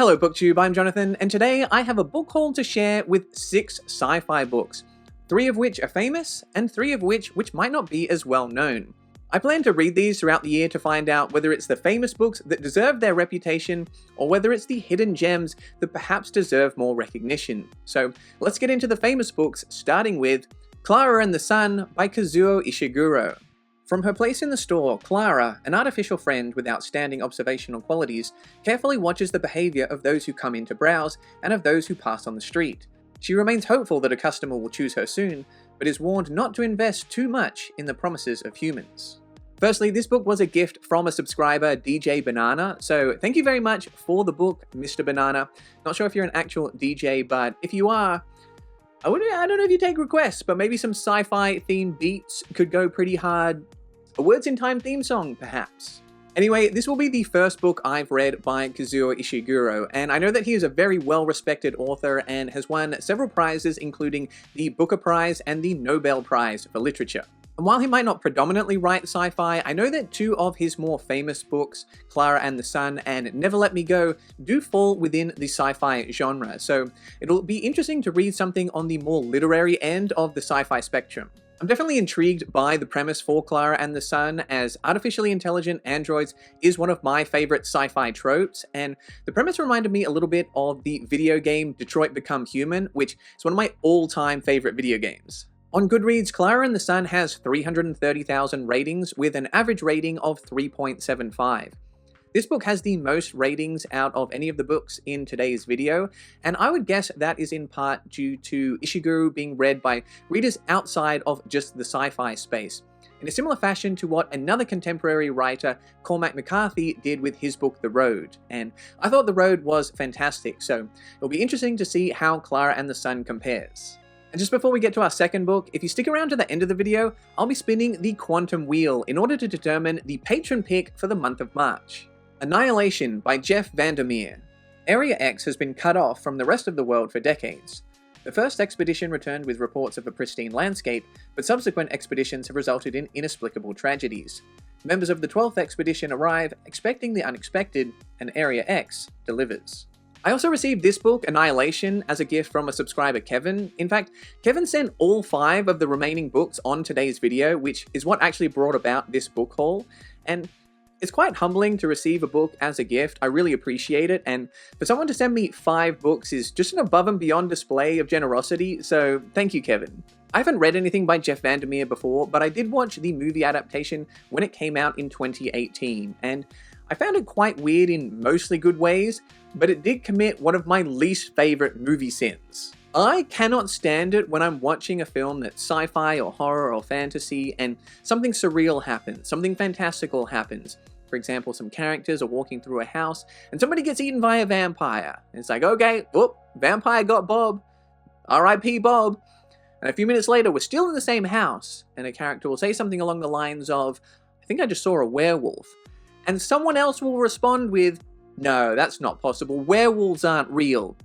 Hello BookTube, I'm Jonathan, and today I have a book haul to share with 6 sci-fi books, 3 of which are famous, and 3 of which might not be as well known. I plan to read these throughout the year to find out whether it's the famous books that deserve their reputation, or whether it's the hidden gems that perhaps deserve more recognition. So let's get into the famous books, starting with Klara and the Sun by Kazuo Ishiguro. From her place in the store, Klara, an artificial friend with outstanding observational qualities, carefully watches the behavior of those who come in to browse and of those who pass on the street. She remains hopeful that a customer will choose her soon, but is warned not to invest too much in the promises of humans. Firstly, this book was a gift from a subscriber, DJ Banana, so thank you very much for the book, Mr. Banana. Not sure if you're an actual DJ, but if you are, I don't know if you take requests, but maybe some sci-fi themed beats could go pretty hard. A Words in Time theme song, perhaps. Anyway, this will be the first book I've read by Kazuo Ishiguro, and I know that he is a very well-respected author and has won several prizes, including the Booker Prize and the Nobel Prize for Literature. And while he might not predominantly write sci-fi, I know that 2 of his more famous books, Klara and the Sun and Never Let Me Go, do fall within the sci-fi genre, so it'll be interesting to read something on the more literary end of the sci-fi spectrum. I'm definitely intrigued by the premise for Klara and the Sun, as artificially intelligent androids is one of my favorite sci-fi tropes, and the premise reminded me a little bit of the video game Detroit Become Human, which is one of my all-time favorite video games. On Goodreads, Klara and the Sun has 330,000 ratings with an average rating of 3.75. This book has the most ratings out of any of the books in today's video, and I would guess that is in part due to Ishiguro being read by readers outside of just the sci-fi space, in a similar fashion to what another contemporary writer, Cormac McCarthy, did with his book The Road, and I thought The Road was fantastic, so it'll be interesting to see how Klara and the Sun compares. And just before we get to our second book, if you stick around to the end of the video, I'll be spinning the Quantum Wheel in order to determine the patron pick for the month of March. Annihilation by Jeff Vandermeer. Area X has been cut off from the rest of the world for decades. The first expedition returned with reports of a pristine landscape, but subsequent expeditions have resulted in inexplicable tragedies. Members of the 12th expedition arrive, expecting the unexpected, and Area X delivers. I also received this book, Annihilation, as a gift from a subscriber, Kevin. In fact, Kevin sent all 5 of the remaining books on today's video, which is what actually brought about this book haul, and it's quite humbling to receive a book as a gift. I really appreciate it, and for someone to send me 5 books is just an above and beyond display of generosity, so thank you, Kevin. I haven't read anything by Jeff Vandermeer before, but I did watch the movie adaptation when it came out in 2018, and I found it quite weird in mostly good ways, but it did commit one of my least favorite movie sins. I cannot stand it when I'm watching a film that's sci-fi or horror or fantasy and something surreal happens, something fantastical happens. For example, some characters are walking through a house and somebody gets eaten by a vampire. And it's like, okay, whoop, vampire got Bob. R.I.P. Bob. And a few minutes later, we're still in the same house, and a character will say something along the lines of, I think I just saw a werewolf. And someone else will respond with, no, that's not possible. Werewolves aren't real.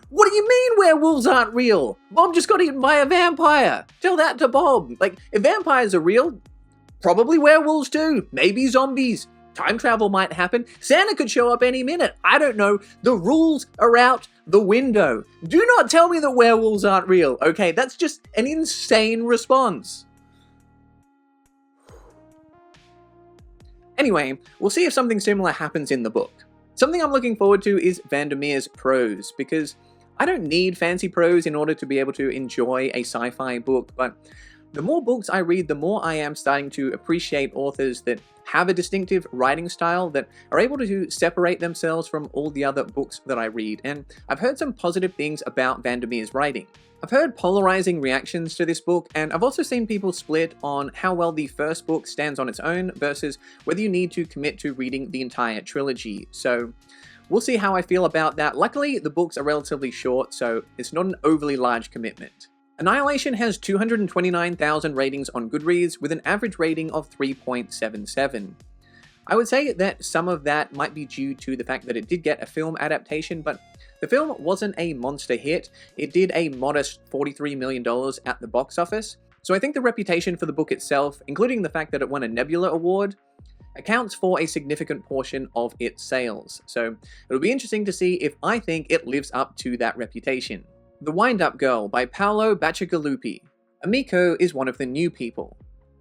What do you mean werewolves aren't real? Bob just got eaten by a vampire. Tell that to Bob. Like, if vampires are real, probably werewolves too. Maybe zombies. Time travel might happen. Santa could show up any minute. I don't know. The rules are out the window. Do not tell me that werewolves aren't real. Okay, that's just an insane response. Anyway, we'll see if something similar happens in the book. Something I'm looking forward to is Vandermeer's prose, because I don't need fancy prose in order to be able to enjoy a sci-fi book, but the more books I read, the more I am starting to appreciate authors that have a distinctive writing style that are able to separate themselves from all the other books that I read, and I've heard some positive things about Vandermeer's writing. I've heard polarizing reactions to this book, and I've also seen people split on how well the first book stands on its own versus whether you need to commit to reading the entire trilogy, so we'll see how I feel about that. Luckily, the books are relatively short, so it's not an overly large commitment. Annihilation has 229,000 ratings on Goodreads with an average rating of 3.77. I would say that some of that might be due to the fact that it did get a film adaptation, but the film wasn't a monster hit. It did a modest $43 million at the box office, so I think the reputation for the book itself, including the fact that it won a Nebula Award, accounts for a significant portion of its sales, so it'll be interesting to see if I think it lives up to that reputation. The Windup Girl by Paolo Bacigalupi. Amico is one of the new people.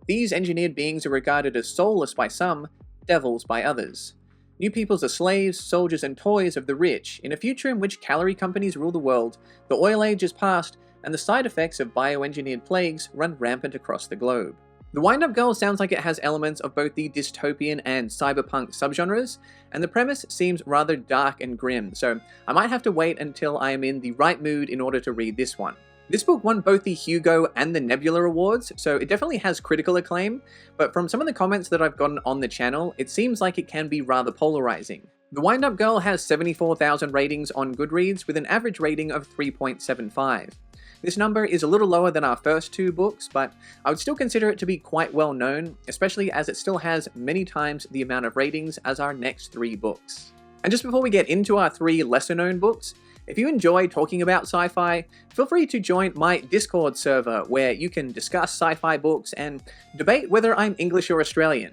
These engineered beings are regarded as soulless by some, devils by others. New peoples are slaves, soldiers, and toys of the rich, in a future in which calorie companies rule the world, the oil age is past, and the side effects of bioengineered plagues run rampant across the globe. The Windup Girl sounds like it has elements of both the dystopian and cyberpunk subgenres, and the premise seems rather dark and grim, so I might have to wait until I am in the right mood in order to read this one. This book won both the Hugo and the Nebula Awards, so it definitely has critical acclaim, but from some of the comments that I've gotten on the channel, it seems like it can be rather polarizing. The Windup Girl has 74,000 ratings on Goodreads with an average rating of 3.75. This number is a little lower than our first two books, but I would still consider it to be quite well known, especially as it still has many times the amount of ratings as our next three books. And just before we get into our three lesser known books, if you enjoy talking about sci-fi, feel free to join my Discord server where you can discuss sci-fi books and debate whether I'm English or Australian.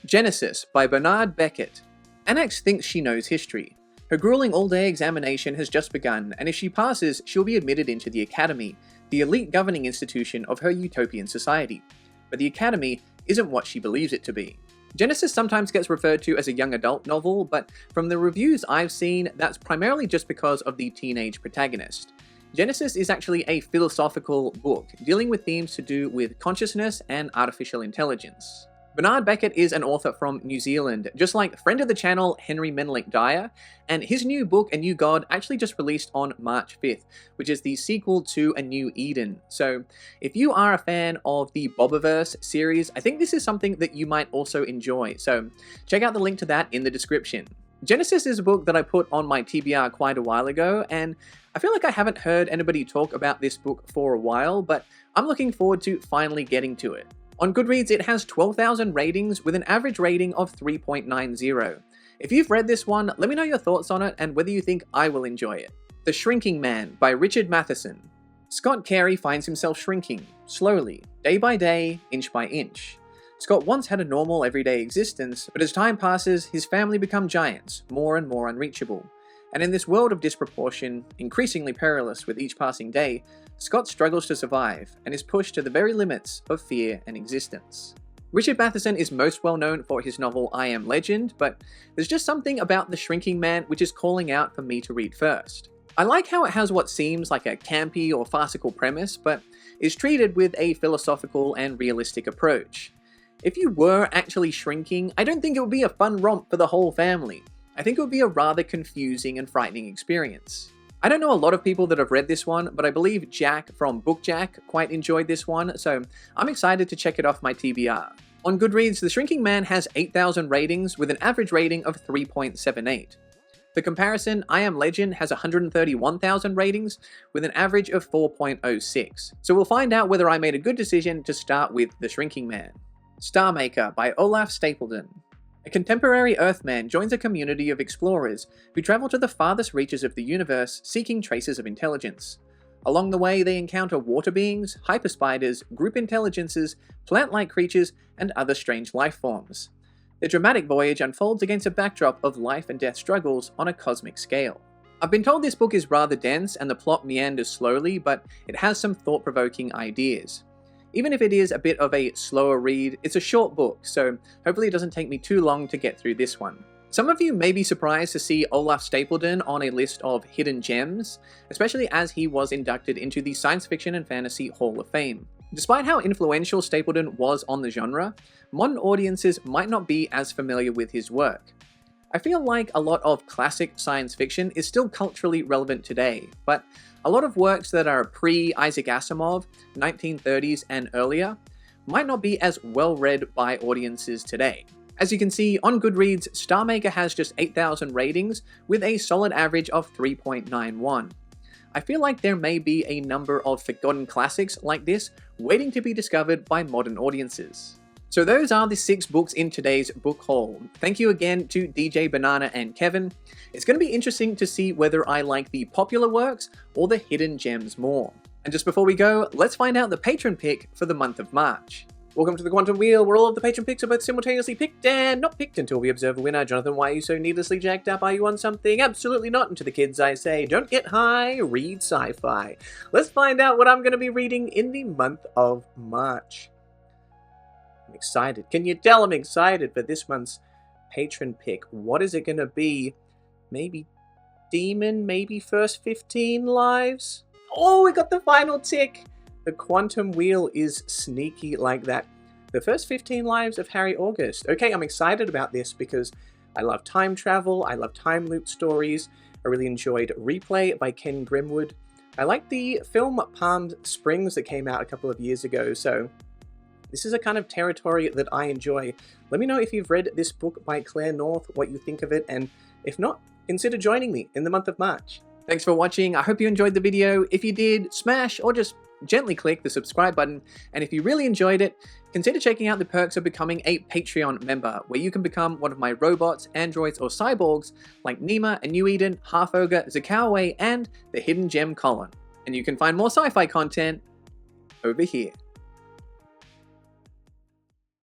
Genesis by Bernard Beckett. Annex thinks she knows history. Her grueling all-day examination has just begun, and if she passes, she'll be admitted into the Academy, the elite governing institution of her utopian society. But the Academy isn't what she believes it to be. Genesis sometimes gets referred to as a young adult novel, but from the reviews I've seen, that's primarily just because of the teenage protagonist. Genesis is actually a philosophical book, dealing with themes to do with consciousness and artificial intelligence. Bernard Beckett is an author from New Zealand, just like friend of the channel Henry Menlich Dyer, and his new book, A New God, actually just released on March 5th, which is the sequel to A New Eden. So if you are a fan of the Bobiverse series, I think this is something that you might also enjoy, so check out the link to that in the description. Genesis is a book that I put on my TBR quite a while ago, and I feel like I haven't heard anybody talk about this book for a while, but I'm looking forward to finally getting to it. On Goodreads, it has 12,000 ratings with an average rating of 3.90. If you've read this one, let me know your thoughts on it and whether you think I will enjoy it. The Shrinking Man by Richard Matheson. Scott Carey finds himself shrinking, slowly, day by day, inch by inch. Scott once had a normal everyday existence, but as time passes, his family become giants, more and more unreachable. And in this world of disproportion, increasingly perilous with each passing day, Scott struggles to survive and is pushed to the very limits of fear and existence. Richard Matheson is most well known for his novel I Am Legend, but there's just something about The Shrinking Man which is calling out for me to read first. I like how it has what seems like a campy or farcical premise, but is treated with a philosophical and realistic approach. If you were actually shrinking, I don't think it would be a fun romp for the whole family. I think it would be a rather confusing and frightening experience. I don't know a lot of people that have read this one, but I believe Jack from BookJack quite enjoyed this one, so I'm excited to check it off my TBR. On Goodreads, The Shrinking Man has 8,000 ratings with an average rating of 3.78. For comparison, I Am Legend has 131,000 ratings with an average of 4.06. So we'll find out whether I made a good decision to start with The Shrinking Man. Star Maker by Olaf Stapledon. A contemporary Earthman joins a community of explorers who travel to the farthest reaches of the universe seeking traces of intelligence. Along the way, they encounter water beings, hyperspiders, group intelligences, plant-like creatures, and other strange life forms. The dramatic voyage unfolds against a backdrop of life and death struggles on a cosmic scale. I've been told this book is rather dense and the plot meanders slowly, but it has some thought-provoking ideas. Even if it is a bit of a slower read, it's a short book, so hopefully it doesn't take me too long to get through this one. Some of you may be surprised to see Olaf Stapledon on a list of hidden gems, especially as he was inducted into the Science Fiction and Fantasy Hall of Fame. Despite how influential Stapledon was on the genre, modern audiences might not be as familiar with his work. I feel like a lot of classic science fiction is still culturally relevant today, but a lot of works that are pre-Isaac Asimov, 1930s and earlier, might not be as well read by audiences today. As you can see, on Goodreads, Star Maker has just 8,000 ratings with a solid average of 3.91. I feel like there may be a number of forgotten classics like this waiting to be discovered by modern audiences. So those are the 6 books in today's book haul. Thank you again to DJ Banana and Kevin. It's going to be interesting to see whether I like the popular works or the hidden gems more. And just before we go, let's find out the patron pick for the month of March. Welcome to the Quantum Wheel, where all of the patron picks are both simultaneously picked and not picked until we observe a winner. Jonathan, why are you so needlessly jacked up? Are you on something? Absolutely not. And to the kids I say, don't get high, read sci-fi. Let's find out what I'm going to be reading in the month of March. I'm excited. Can you tell I'm excited for this month's patron pick? What is it going to be? Maybe Demon? Maybe First 15 Lives? Oh, we got the final tick! The Quantum Wheel is sneaky like that. The First 15 Lives of Harry August. Okay, I'm excited about this because I love time travel, I love time loop stories, I really enjoyed Replay by Ken Grimwood. I like the film Palm Springs that came out a couple of years ago, so this is a kind of territory that I enjoy. Let me know if you've read this book by Claire North, what you think of it, and if not, consider joining me in the month of March. Thanks for watching. I hope you enjoyed the video. If you did, smash or just gently click the subscribe button. And if you really enjoyed it, consider checking out the perks of becoming a Patreon member, where you can become one of my robots, androids, or cyborgs like Nima, A New Eden, Half Ogre, Zakaway, and the Hidden Gem Colin. And you can find more sci-fi content over here.